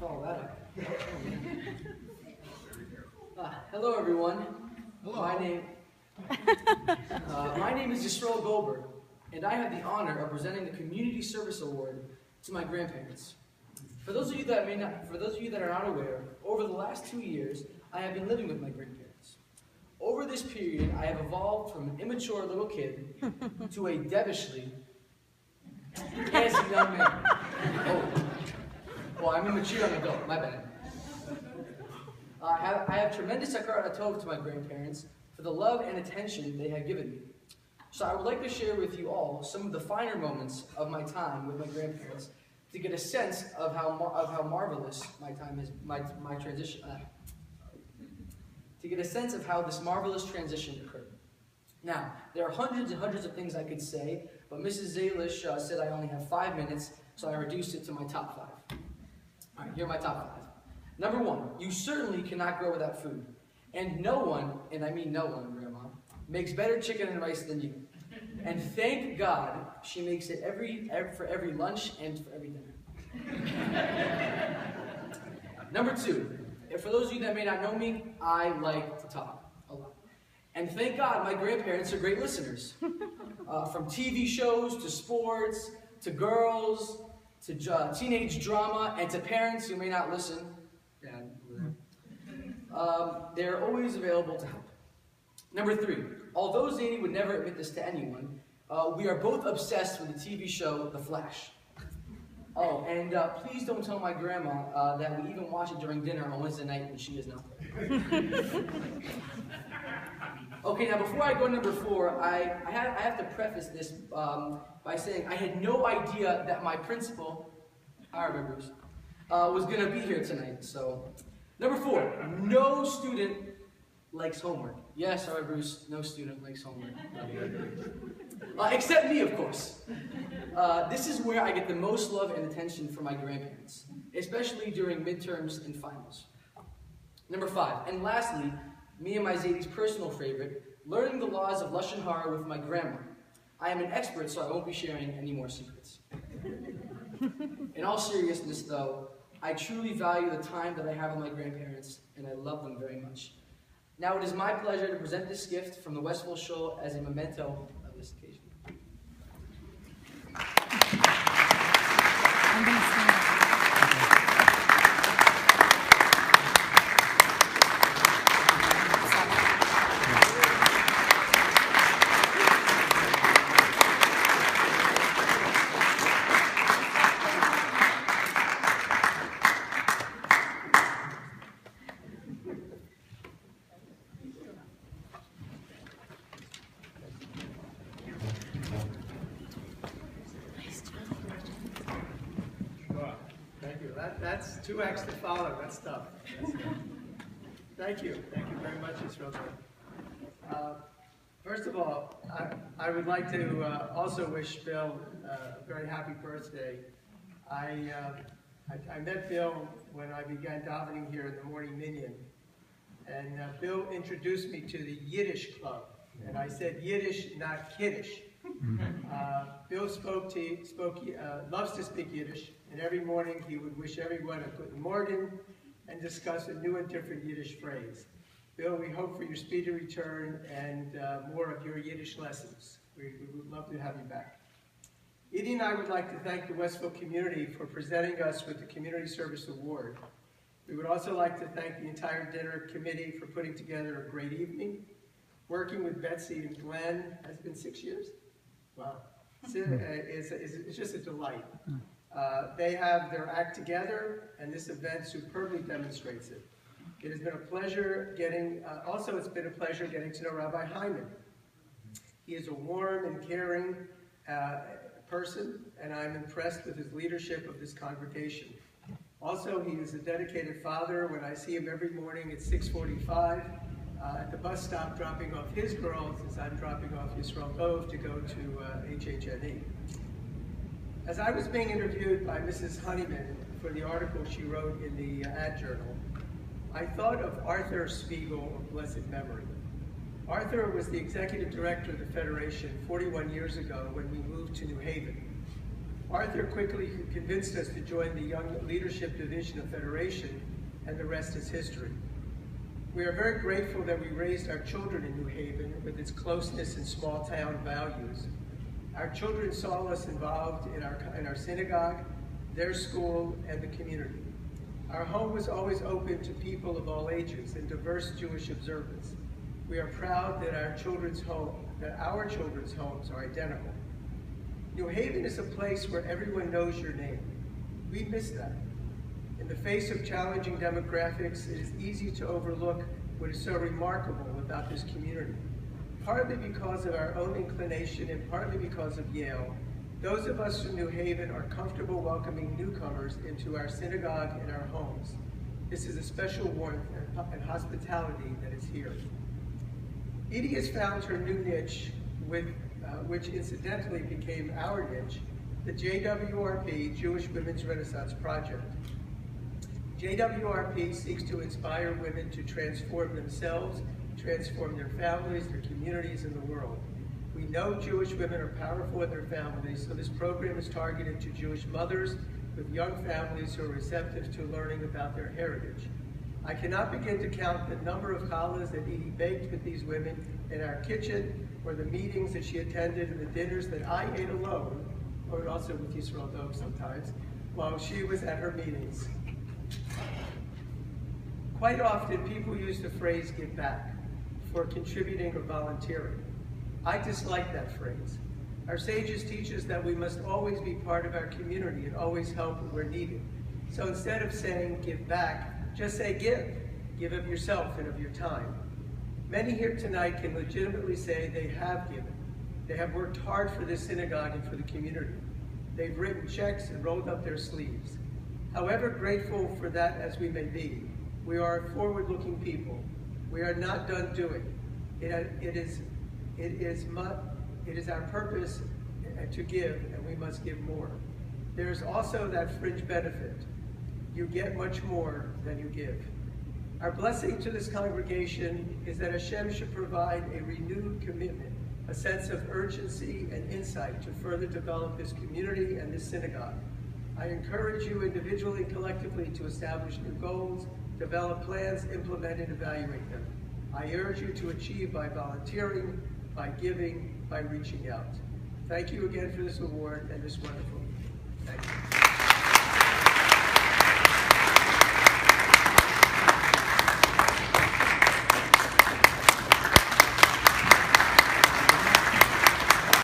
follow that up. Hello, everyone. Hello. My name is Goldberg, and I have the honor of presenting the Community Service Award to my grandparents. For those of you that are not aware, over the last 2 years, I have been living with my grandparents. Over this period, I have evolved from an immature little kid to a devilishly handsome young man. Oh, well, I'm a mature young adult. My bad. I have tremendous akar atov to my grandparents for the love and attention they have given me. So I would like to share with you all some of the finer moments of my time with my grandparents to get a sense of how marvelous my time is, my transition. To get a sense of how this marvelous transition occurred. Now, there are hundreds and hundreds of things I could say, but Mrs. Zalish said I only have 5 minutes, so I reduced it to my top 5. All right, here are my top 5. Number 1, you certainly cannot grow without food. And no one, and I mean no one, Grandma, makes better chicken and rice than you. And thank God she makes it for every lunch and for every dinner. Number 2, for those of you that may not know me, I like to talk a lot. And thank God my grandparents are great listeners. From TV shows to sports to girls to teenage drama and to parents who may not listen. Dad, they're always available to help. Number 3, although Zany would never admit this to anyone, we are both obsessed with the TV show The Flash. Oh, and please don't tell my grandma that we even watch it during dinner on Wednesday night when she is not there. Okay, now before I go to number 4, I have to preface this by saying I had no idea that my principal, I remember, was going to be here tonight. So, number 4, no student likes homework. Yes, all right, Bruce, no student likes homework. Except me, of course. This is where I get the most love and attention from my grandparents, especially during midterms and finals. Number 5, and lastly, me and my Zadie's personal favorite, learning the laws of Lashon Hara with my grandma. I am an expert, so I won't be sharing any more secrets. In all seriousness, though, I truly value the time that I have with my grandparents, and I love them very much. Now it is my pleasure to present this gift from the Westville show as a memento of this occasion. That's 2x to follow. That's tough. Thank you. Thank you very much, Israel. First of all, I would like to also wish Bill a very happy birthday. I met Bill when I began davening here in the morning minyan, and Bill introduced me to the Yiddish club, and I said Yiddish, not Kiddish. Bill loves to speak Yiddish, and every morning he would wish everyone a Guten Morgen and discuss a new and different Yiddish phrase. Bill, we hope for your speedy return and more of your Yiddish lessons. We would love to have you back. Edie and I would like to thank the Westville community for presenting us with the Community Service Award. We would also like to thank the entire dinner committee for putting together a great evening. Working with Betsy and Glenn has been 6 years. Wow. It's just a delight. They have their act together, and this event superbly demonstrates it. It has been a pleasure it's been a pleasure getting to know Rabbi Hyman. He is a warm and caring person, and I'm impressed with his leadership of this congregation. Also, he is a dedicated father. When I see him every morning at 6:45 at the bus stop dropping off his girls as I'm dropping off Yisrael Dov to go to HHNE. As I was being interviewed by Mrs. Honeyman for the article she wrote in the ad journal, I thought of Arthur Spiegel of blessed memory. Arthur was the executive director of the Federation 41 years ago when we moved to New Haven. Arthur quickly convinced us to join the Young Leadership Division of Federation, and the rest is history. We are very grateful that we raised our children in New Haven with its closeness and small town values. Our children saw us involved in our synagogue, their school, and the community. Our home was always open to people of all ages and diverse Jewish observance. We are proud that our children's homes are identical. New Haven is a place where everyone knows your name. We miss that. In the face of challenging demographics, it is easy to overlook what is so remarkable about this community. Partly because of our own inclination and partly because of Yale, those of us from New Haven are comfortable welcoming newcomers into our synagogue and our homes. This is a special warmth and hospitality that is here. Edie has found her new niche, which incidentally became our niche, the JWRP, Jewish Women's Renaissance Project. JWRP seeks to inspire women to transform themselves, transform their families, their communities, and the world. We know Jewish women are powerful in their families, so this program is targeted to Jewish mothers with young families who are receptive to learning about their heritage. I cannot begin to count the number of challahs that Edie baked with these women in our kitchen, or the meetings that she attended and the dinners that I ate alone, or also with Yisrael Dove sometimes, while she was at her meetings. Quite often, people use the phrase give back for contributing or volunteering. I dislike that phrase. Our sages teach us that we must always be part of our community and always help where needed. So instead of saying give back, just say give. Give of yourself and of your time. Many here tonight can legitimately say they have given. They have worked hard for this synagogue and for the community. They've written checks and rolled up their sleeves. However grateful for that as we may be, we are forward-looking people. We are not done doing. It is our purpose to give, and we must give more. There is also that fringe benefit. You get much more than you give. Our blessing to this congregation is that Hashem should provide a renewed commitment, a sense of urgency and insight to further develop this community and this synagogue. I encourage you individually and collectively to establish new goals, develop plans, implement and evaluate them. I urge you to achieve by volunteering, by giving, by reaching out. Thank you again for this award and this wonderful meeting. Thank you.